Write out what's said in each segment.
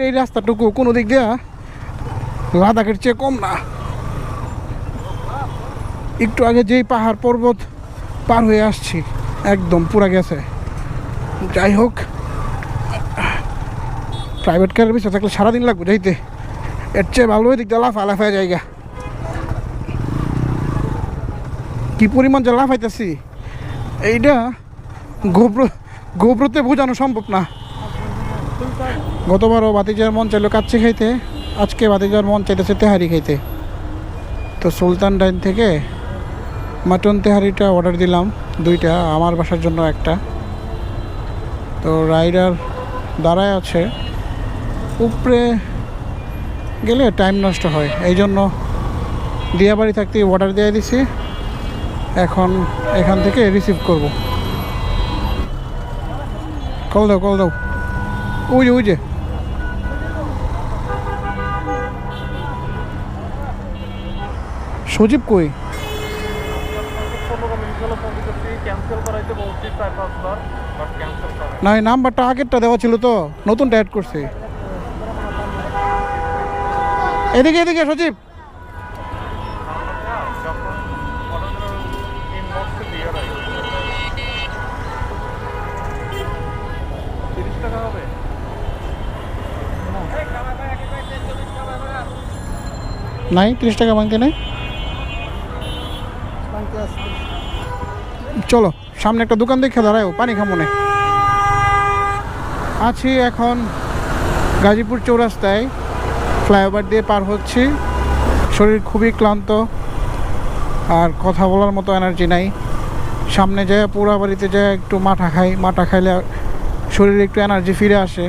এই রাস্তাটুকু কোনো দিক দিয়ে লাদাখের চেয়ে কম না। একটু আগে যেই পাহাড় পর্বত পার হয়ে আসছি একদম পুরা গেছে। যাই হোক, প্রাইভেট কারের পিছনে থাকলে সারাদিন লাগবে যাইতে, এর চেয়ে ভালো দিক দিয়ে লাফায় জায়গা। কি পরিমাণ যে লাফাইতেছি এইটা গোবরতে বোঝানো সম্ভব না। গতবারও ভাতিজার মন চাইলো কাচ্চি খাইতে, আজকে ভাতিজার মন চাইতেছে তেহারি খাইতে। তো সুলতান ডাইন থেকে মাটন তেহারিটা অর্ডার দিলাম, 2টা, আমার বাসার জন্য একটা। তো রাইডার দাঁড়ায় আছে, উপরে গেলে টাইম নষ্ট হয়, এই জন্য দিয়াবাড়ি থাকতে অর্ডার দিয়ে দিছি। এখন এখান থেকে রিসিভ করব। কল দাও ওই যে সজীব কই? না, এই নাম্বারটা আগেরটা দেওয়া ছিল তো, নতুনটা অ্যাড করছে। এদিকে সজীব, নাই 30 টাকা ভাঙতে নেই। চলো সামনে একটা দোকান দেখে দাঁড়ায়, পানি খামনে আছি। এখন গাজীপুর চৌরাস্তায় ফ্লাইওভার দিয়ে পার হচ্ছি। শরীর খুবই ক্লান্ত, আর কথা বলার মতো এনার্জি নাই। সামনে যায় পুরা বাড়িতে যায় একটু মাঠা খাই, মাঠা খাইলে শরীরে একটু এনার্জি ফিরে আসে।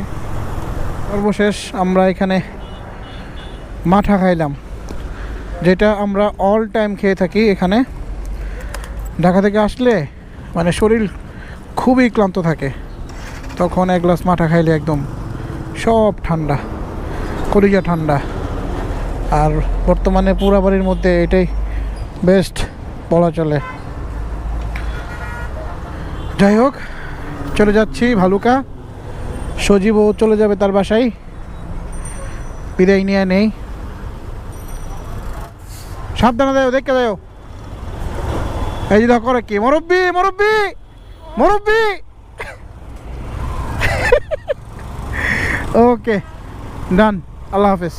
সর্বশেষ আমরা এখানে মাঠা খাইলাম, যেটা আমরা অল টাইম খেয়ে থাকি এখানে। ঢাকা থেকে আসলে মানে শরীর খুবই ক্লান্ত থাকে, তখন 1 গ্লাস মাঠা খাইলে একদম সব ঠান্ডা, কলিজা ঠান্ডা। আর বর্তমানে পুরা বাড়ির মধ্যে এটাই বেস্ট বলা চলে। যাই হোক, চলে যাচ্ছি ভালুকা। সজীবও চলে যাবে তার বাসায়, বিদায় নিয়ে নেই। সাবধানে দেও, দেখে দেও। এই যে করে কি মুরব্বি। ওকে, ডান, আল্লাহ হাফেজ।